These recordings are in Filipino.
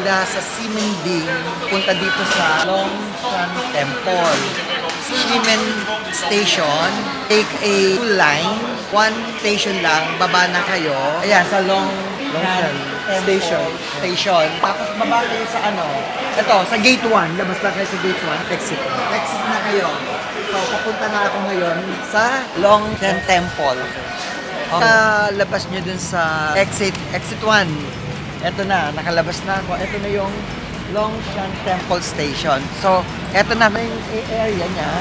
mula sa Simending punta dito sa Longshan Temple. Shimen Station, take a full line, one station lang, baba na kayo. Ayan, sa Longshan Station. Tapos baba kayo sa ano, ito, sa Gate 1, labas na kayo sa Gate 1, exit na kayo. So, papunta na ako ngayon sa Longshan Temple. Labas nyo dun sa exit 1. Ito na, nakalabas na ako. Ito na yung Longshan Temple Station. So, ito na yung area niya.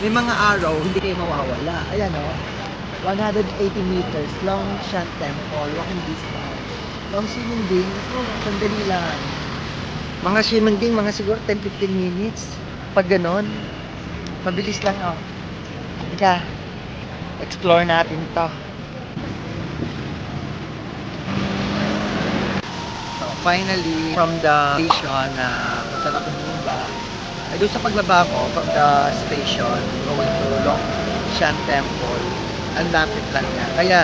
May mga araw, hindi kayo mawawala. Ayan o, 180 meters, Longshan Temple, walking distance. Long Simending, sandali lang. Mga Simending, mga siguro 10-15 minutes. Pag ganon, mabilis lang o. Ika, explore natin to. Finally, from the station na punta na Kumumba, ay doon sa paglaba ko, from the station, going to Longshan Temple, ang lapit lang niya. Kaya,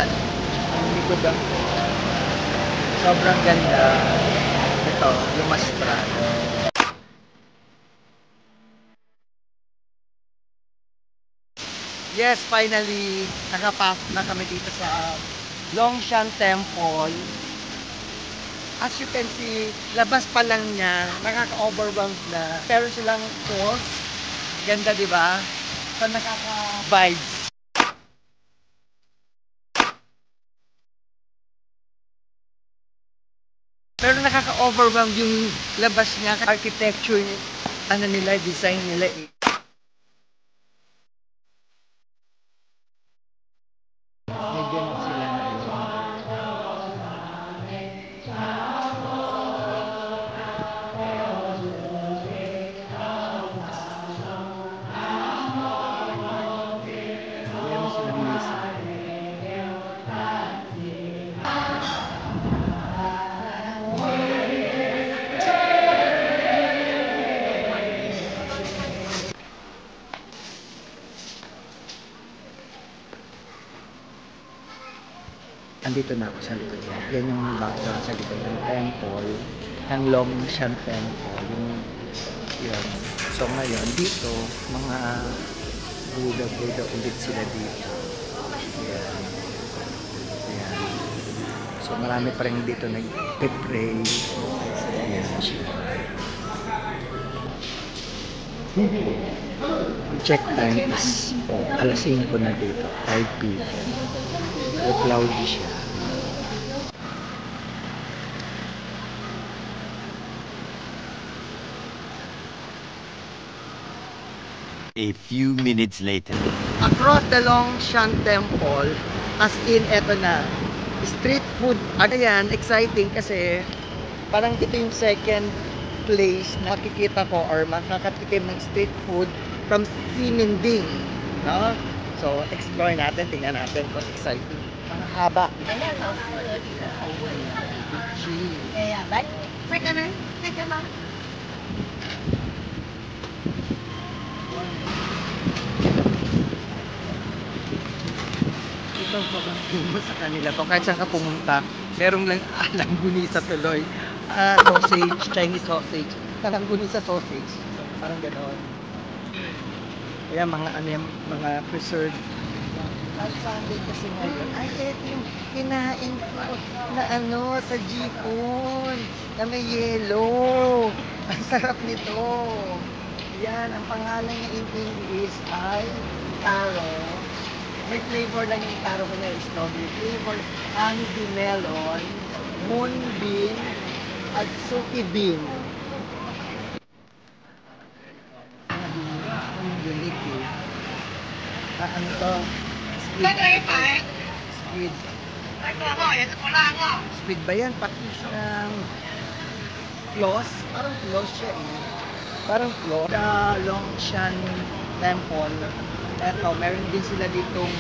ang likod lang ko, sobrang ganda. Ito, yung Mastrado. Yes, finally, nakapasok na kami dito sa Longshan Temple. As you can see, labas pa lang niya, nakaka-overwhelmed na. Pero silang falls, ganda diba? So nakaka-vibes. Pero nakaka-overwhelmed yung labas niya. Architecture, ano nila, design nila eh. Medyo na sila na ito. Andito na ako sa likod niya. Yan yung background sa likod ng temple, ng Longshan Temple. Yun. So ngayon, dito, mga Buddha ulit sila dito. Ayan. Ayan. So marami pa rin dito nag-pray. Ayan. Check time is alas 5 na dito, 5 p.m. So cloudy siya. A few minutes later. Across the Longshan Temple, as in, eto na, street food. Ayan, exciting kasi parang ito yung second place na makikita ko or makakatikim ng street food from Simending. No? So, explore natin, tingnan natin kung exciting. Ang haba. Ito po sa kanila po. Kahit saan ka pumunta, merong lang langgunisa tuloy. Sausage, Chinese sausage. Langgunisa sausage. Parang gano'n. Kaya mga ano yung mga preserved. Ang Sunday kasi ngayon. Ay, ito yung kinain ko na ano sa jipon. Na may yellow. Ang sarap nito. Yan, ang pangalan niya in English ay taro. May flavor lang yung taro ko na strawberry flavor, honey melon, moonbean, at suki bean. Unique eh. Ano to? Squid. Squid ba yan? Pakis ng floss? Parang floss siya eh. Parang floss. The Longshan Temple. Eto, meron din sila ditong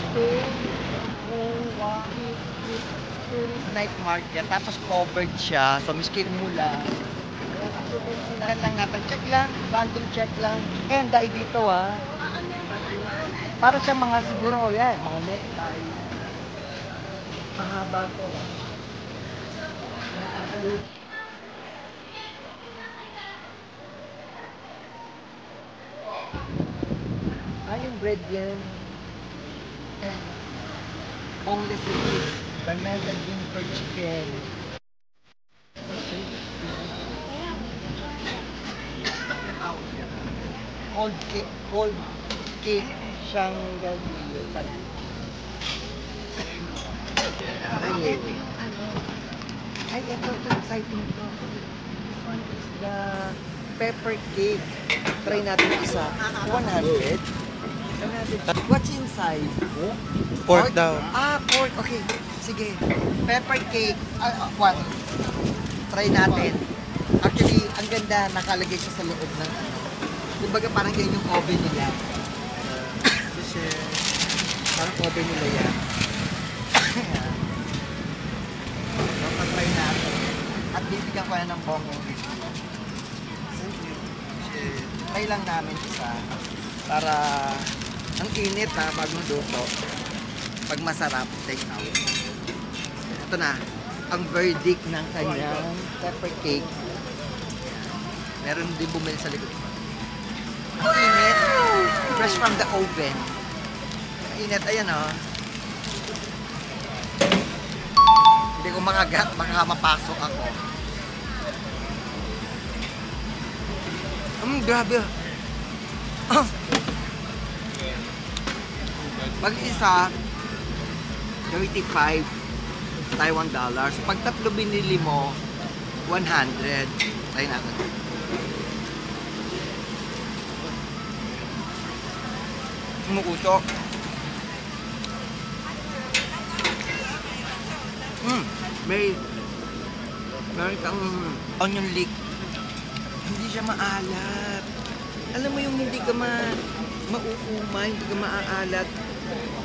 night market. Tapos covered siya. So, miskin mula. Kaya lang natin. Check lang. Random check lang. Ayan, dahil dito ah. Para sa mga siguro, yan. Mga necktie. Mahaba to. bread yan. Boneless beef. Fermented bean for chicken. Cold cake siyang gagawin. Ay, ito exciting to. This one is the pepper cake. Try natin isa. 100. What's inside? Pork daw. Pork. Okay. Sige. Pepper cake. What? Try natin. Actually, ang ganda, nakalagay siya sa loob ng kumbaga parang yan yung oven nila. Parang oven nila yan. Pag-try natin. At bibigyan ko yan ng bongong review. Try lang namin isa. Para ang init ha, bago luto. Pag masarap, take out. Ito na. Ang verdict ng kanyang pepper cake. Meron din bumili sa likod. Ang init. Fresh from the oven. Ang init. Ayan o. Hindi ko makagat. Baka mapasok ako. Grabe. Mag-isa, 35 Taiwan dollars. Pag tatlo binili mo, 100. Try natin. Umuusok. Meron kang onion leek. Hindi siya maalat. Alam mo yung hindi ka mauuma, hindi ka maaalat.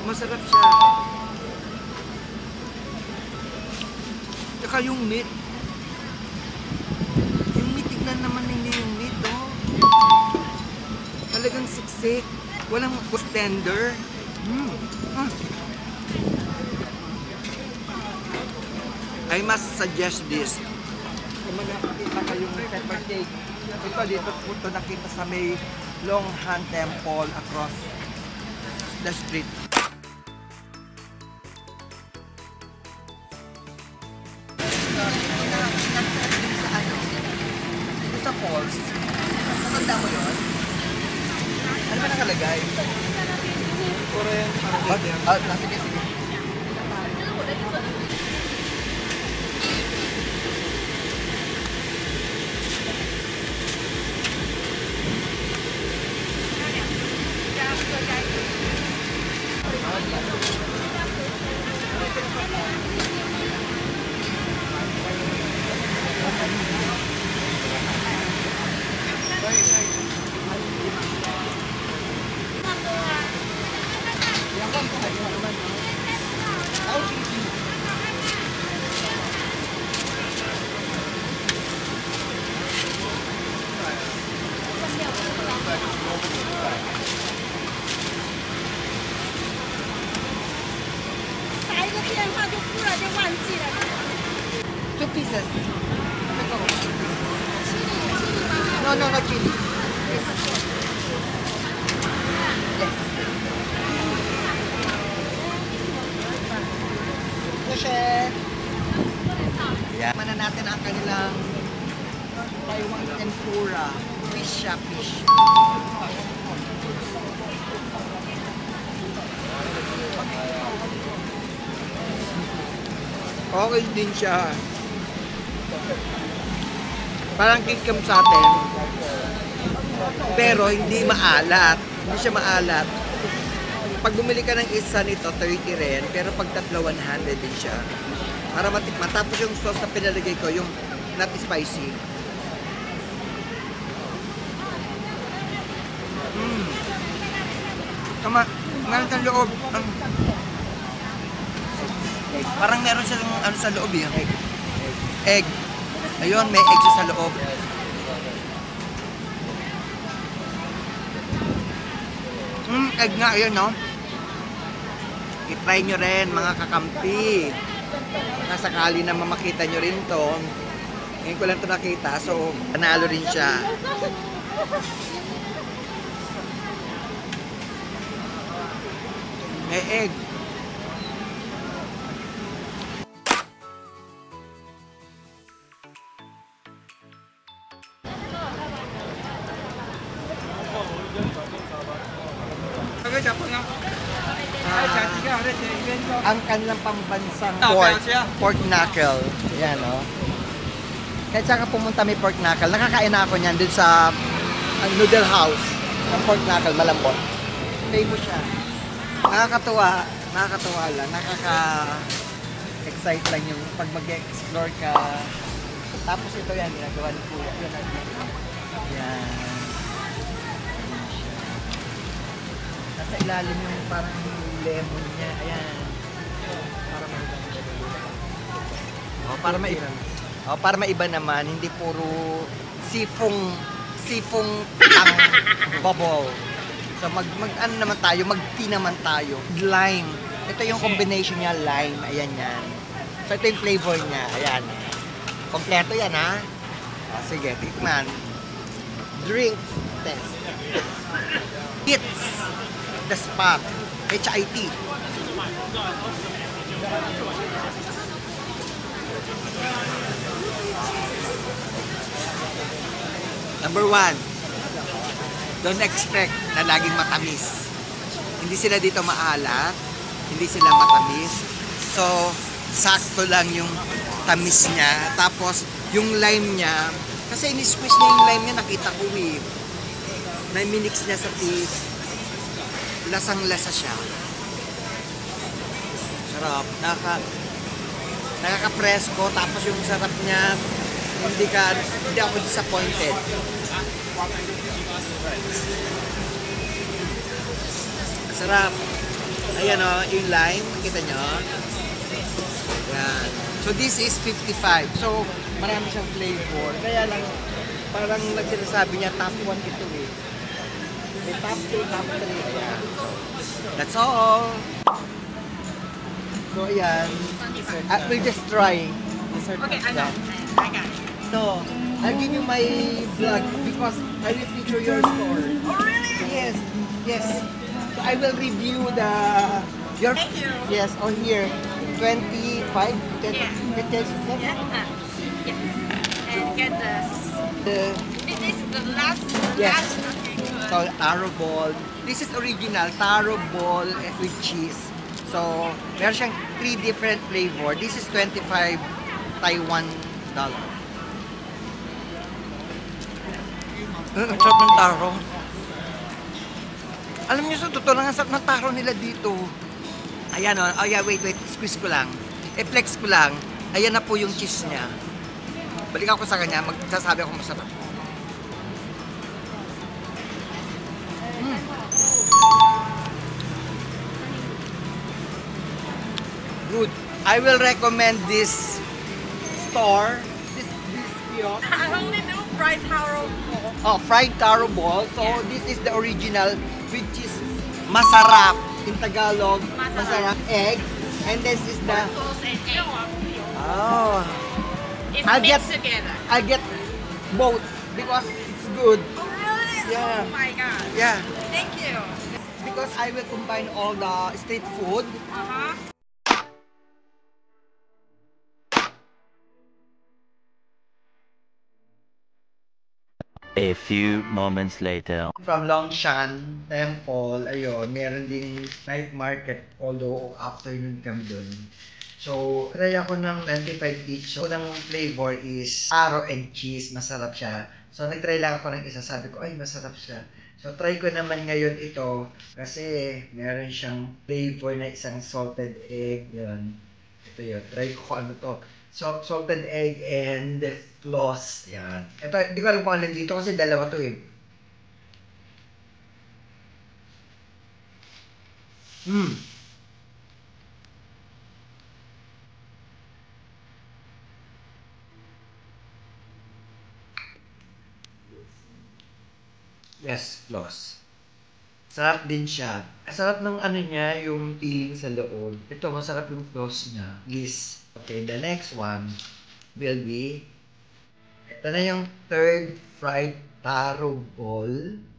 Masarap siya. Saka yung meat. Yung meat, tignan naman hindi yung meat, oh. Talagang siksik. Walang tender. I must suggest this. Kung nakakita kayong pepper cake, dito po ito nakita sa may Longhan Temple across the street. Dito sa falls. Natanda mo yun? Ano ba nakalagay? Korean. Sige. Two pieces. No, chili. Yes. Yeah. Mana natin ang kanilang Taiwan tempura. Fish. Okay din siya. Parang kikim sa atin. Pero hindi maalat. Hindi siya maalat. Pag bumili ka ng isa nito, 30 rin. Pero pag tatlo, 100 din siya. Para matikman. Tapos yung sauce na pinalagay ko, yung not spicy. Meron kang loob. Parang meron siyang ano sa loob eh. Egg. Ayun, may egg sa loob. Egg nga, ayun, no? I-try nyo rin, mga kakampi. Nasakali na makita nyo rin to. Ngayon ko lang ito nakita, so panalo rin siya. May egg. Ang kanilang pambansang pork knuckle. Yan, no? Kahit saan ka pumunta may pork knuckle. Nakakain na ako niyan dun sa noodle house ng pork knuckle, malambot. Famous siya. Nakakatuwa lang. Nakaka-excite lang yung pag mag-explore ka. Tapos ito yan, ginagawa ni Kuya. Yan. Nasa ilalim yung parang lemon niya. Ayan. Para maiba naman, hindi puro sifong ang bubble. So ano naman tayo, mag-tea naman tayo. Lime. Ito yung combination niya, lime. Ayan yan. So ito yung flavor niya. Ayan. Kompleto yan, ha? O, sige, tikman. Drink test. Hits the spot. HIT. Number 1, don't expect na laging matamis. Hindi sila dito maalat, hindi sila matamis. So, sakto lang yung tamis niya. Tapos, yung lime niya, kasi in-squeeze niya yung lime niya, nakita ko eh. Na minix niya sa tea. Lasang-lasa siya. Sarap. Nakaka-presko, tapos yung sarap niya, hindi ako disappointed. Sarap. Ayan o, yung lime, nakita nyo? Yan. So this is 55. So marami siyang flavor. Kaya lang, parang nagsasabi niya top 1 ito eh. May top 2, top 3. Ayan. That's all. So ayan. We'll just try. Okay, I know. I got it. No, I'll give you my vlog because I will feature your store. Oh, really? Yes, yes. So I will review your. Thank you. Yes, on here, 25. Yeah. Yes. Yeah. Yeah. And get this. This is the last. Yes. Okay, good. So taro ball. This is original taro ball with cheese. So meron siyang 3 different flavor. This is 25 Taiwan dollar. Ang sarap ng taro. Alam niyo, sa totoo lang, ang sarap ng taro nila dito. Ayan o. Oh, yeah, wait. Squeeze ko lang. I-flex ko lang. Ayan na po yung cheese niya. Balik ako sa kanya. Magsasabi ako masarap. Good. I will recommend this store. This kiosk. I only do fried taro ball. Oh, fried taro ball. So, this is the original, which is masarap in Tagalog. Masarap egg. And this is the... Apples and egg. Oh. It's I'll mixed together. I'll get both because it's good. Oh, really? Yeah. Oh, my God. Yeah. Thank you. Because I will combine all the street food. Uh-huh. A few moments later. From Longshan Temple, ayun, meron ding night market, although afternoon kami dun. So, try ako ng 25 each. So, ang flavor is taro and cheese. Masarap siya. So, nag-try lang ako ng isa. Sabi ko, ay, masarap siya. So, try ko naman ngayon ito kasi meron siyang flavor na isang salted egg. Yun. Ito yun. Try ko kung ano to. So, salted egg and floss. Yan. Ito, hindi ko alam kung alin dito kasi dalawa to eh. Yes, floss. Sarap din siya. Sarap ng ano niya, yung feeling sa loob. Ito, masarap yung floss niya. Yes. Okay, the next one will be, ito na yung third fried taro ball.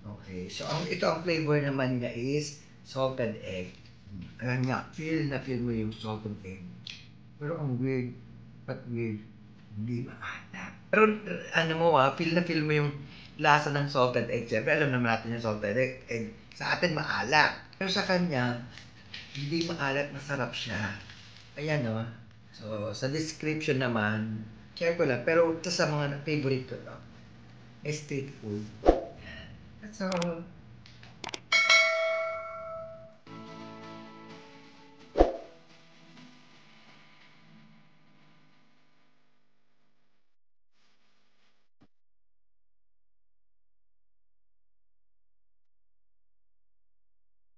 Okay, so ito ang flavor naman niya is salted egg. Ayan nga, feel na feel mo yung salted egg. Pero ang weird, but weird, hindi maalat. Pero ano mo feel na feel mo yung lasa ng salted egg. Siyempre, alam naman natin yung salted egg. Sa atin, maalat. Pero sa kanya, hindi maalat, masarap siya. Ayan So, sa description naman, share ko lang. Pero ito sa mga favorite ko to, street food. So,